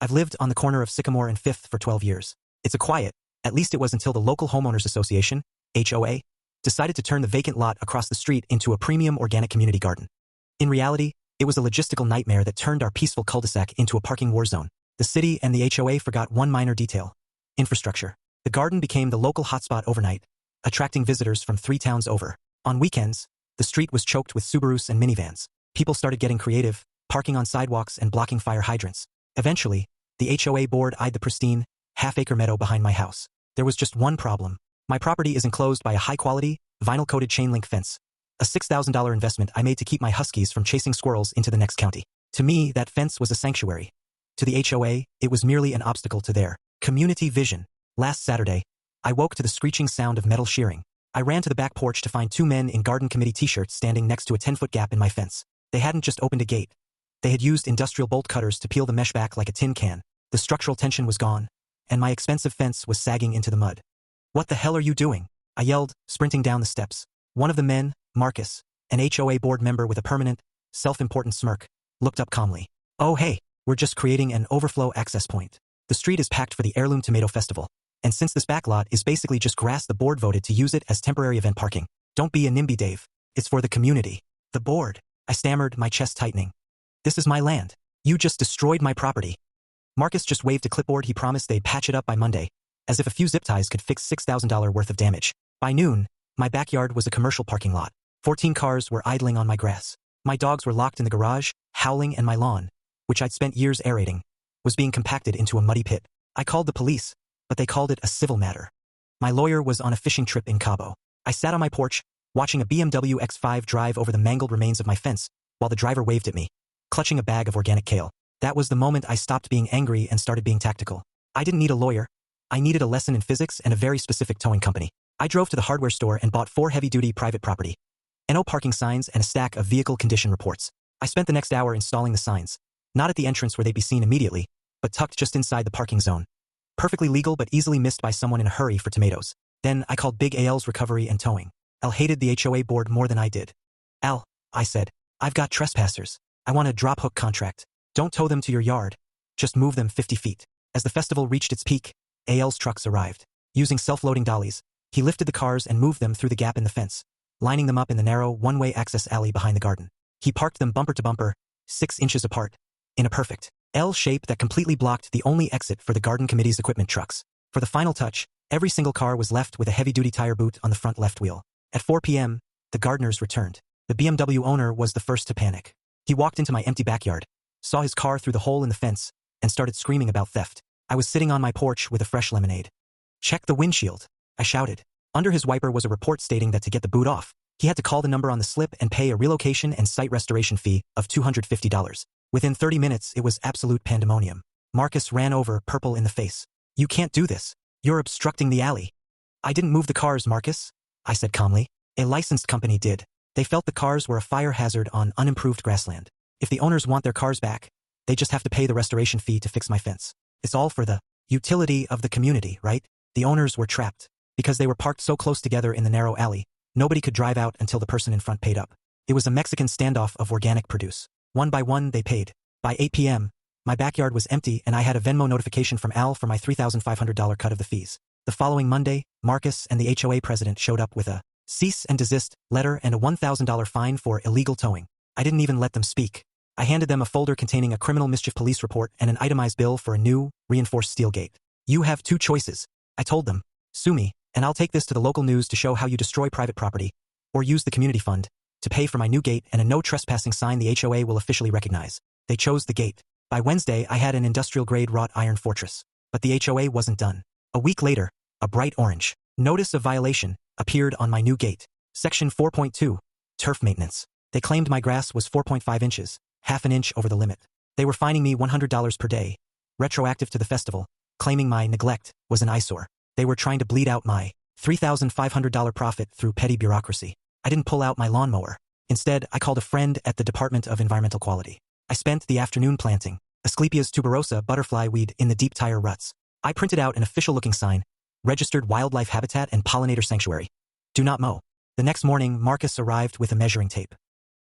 I've lived on the corner of Sycamore and 5th for 12 years. It's a quiet, at least it was until the local homeowners association, HOA, decided to turn the vacant lot across the street into a premium organic community garden. In reality, it was a logistical nightmare that turned our peaceful cul-de-sac into a parking war zone. The city and the HOA forgot one minor detail: infrastructure. The garden became the local hotspot overnight, attracting visitors from 3 towns over. On weekends, the street was choked with Subarus and minivans. People started getting creative, parking on sidewalks and blocking fire hydrants. Eventually, the HOA board eyed the pristine, half-acre meadow behind my house. There was just one problem. My property is enclosed by a high-quality, vinyl-coated chain-link fence. A $6,000 investment I made to keep my huskies from chasing squirrels into the next county. To me, that fence was a sanctuary. To the HOA, it was merely an obstacle to their community vision. Last Saturday, I woke to the screeching sound of metal shearing. I ran to the back porch to find 2 men in garden committee t-shirts standing next to a 10-foot gap in my fence. They hadn't just opened a gate. They had used industrial bolt cutters to peel the mesh back like a tin can. The structural tension was gone, and my expensive fence was sagging into the mud. "What the hell are you doing?" I yelled, sprinting down the steps. One of the men, Marcus, an HOA board member with a permanent, self-important smirk, looked up calmly. "Oh hey, we're just creating an overflow access point. The street is packed for the Heirloom Tomato Festival, and since this backlot is basically just grass, the board voted to use it as temporary event parking. Don't be a NIMBY, Dave. It's for the community." "The board," I stammered, my chest tightening. "This is my land. You just destroyed my property." Marcus just waved a clipboard. He promised they'd patch it up by Monday, as if a few zip ties could fix $6,000 worth of damage. By noon, my backyard was a commercial parking lot. 14 cars were idling on my grass. My dogs were locked in the garage, howling, and my lawn, which I'd spent years aerating, was being compacted into a muddy pit. I called the police, but they called it a civil matter. My lawyer was on a fishing trip in Cabo. I sat on my porch, watching a BMW X5 drive over the mangled remains of my fence, while the driver waved at me, clutching a bag of organic kale. That was the moment I stopped being angry and started being tactical. I didn't need a lawyer. I needed a lesson in physics and a very specific towing company. I drove to the hardware store and bought 4 heavy-duty private property, no parking signs, and a stack of vehicle condition reports. I spent the next hour installing the signs, not at the entrance where they'd be seen immediately, but tucked just inside the parking zone. Perfectly legal but easily missed by someone in a hurry for tomatoes. Then I called Big Al's Recovery and Towing. Al hated the HOA board more than I did. "Al," I said, "I've got trespassers. I want a drop hook contract. Don't tow them to your yard. Just move them 50 feet. As the festival reached its peak, AL's trucks arrived. Using self-loading dollies, he lifted the cars and moved them through the gap in the fence, lining them up in the narrow, one-way access alley behind the garden. He parked them bumper to bumper, 6 inches apart, in a perfect L shape that completely blocked the only exit for the garden committee's equipment trucks. For the final touch, every single car was left with a heavy-duty tire boot on the front left wheel. At 4 p.m., the gardeners returned. The BMW owner was the first to panic. He walked into my empty backyard, saw his car through the hole in the fence, and started screaming about theft. I was sitting on my porch with a fresh lemonade. "Check the windshield," I shouted. Under his wiper was a report stating that to get the boot off, he had to call the number on the slip and pay a relocation and site restoration fee of $250. Within 30 minutes, it was absolute pandemonium. Marcus ran over, purple in the face. "You can't do this. You're obstructing the alley." "I didn't move the cars, Marcus," I said calmly. "A licensed company did. They felt the cars were a fire hazard on unimproved grassland. If the owners want their cars back, they just have to pay the restoration fee to fix my fence. It's all for the utility of the community, right?" The owners were trapped. Because they were parked so close together in the narrow alley, nobody could drive out until the person in front paid up. It was a Mexican standoff of organic produce. One by one, they paid. By 8 p.m., my backyard was empty and I had a Venmo notification from Al for my $3,500 cut of the fees. The following Monday, Marcus and the HOA president showed up with a cease and desist letter and a $1,000 fine for illegal towing. I didn't even let them speak. I handed them a folder containing a criminal mischief police report and an itemized bill for a new, reinforced steel gate. "You have 2 choices," I told them. "Sue me, and I'll take this to the local news to show how you destroy private property, or use the community fund to pay for my new gate and a no trespassing sign the HOA will officially recognize." They chose the gate. By Wednesday, I had an industrial-grade wrought iron fortress. But the HOA wasn't done. A week later, a bright orange notice of violation appeared on my new gate. Section 4.2, turf maintenance. They claimed my grass was 4.5 inches, half an inch over the limit. They were fining me $100 per day, retroactive to the festival, claiming my neglect was an eyesore. They were trying to bleed out my $3,500 profit through petty bureaucracy. I didn't pull out my lawnmower. Instead, I called a friend at the Department of Environmental Quality. I spent the afternoon planting Asclepias tuberosa butterfly weed in the deep tire ruts. I printed out an official-looking sign, Registered Wildlife Habitat and Pollinator Sanctuary. Do not mow. The next morning, Marcus arrived with a measuring tape.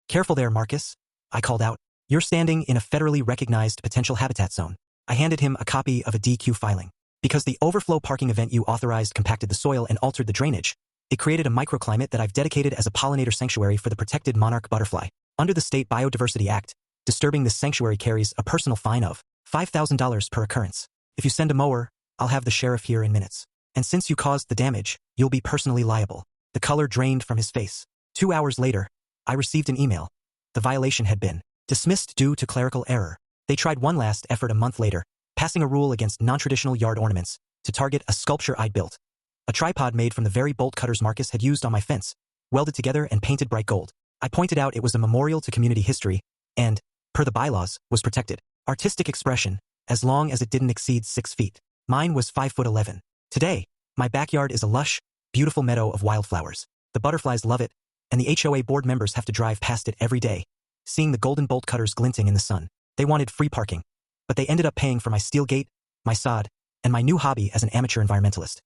"Careful there, Marcus," I called out. "You're standing in a federally recognized potential habitat zone." I handed him a copy of a DQ filing. Because the overflow parking event you authorized compacted the soil and altered the drainage, it created a microclimate that I've dedicated as a pollinator sanctuary for the protected monarch butterfly. Under the State Biodiversity Act, disturbing this sanctuary carries a personal fine of $5,000 per occurrence. If you send a mower, I'll have the sheriff here in minutes. And since you caused the damage, you'll be personally liable. The color drained from his face. 2 hours later, I received an email. The violation had been dismissed due to clerical error. They tried one last effort a month later, passing a rule against non-traditional yard ornaments to target a sculpture I'd built. A tripod made from the very bolt cutters Marcus had used on my fence, welded together and painted bright gold. I pointed out it was a memorial to community history and, per the bylaws, was protected. Artistic expression, as long as it didn't exceed 6 feet. Mine was 5'11". Today, my backyard is a lush, beautiful meadow of wildflowers. The butterflies love it, and the HOA board members have to drive past it every day, seeing the golden bolt cutters glinting in the sun. They wanted free parking, but they ended up paying for my steel gate, my sod, and my new hobby as an amateur environmentalist.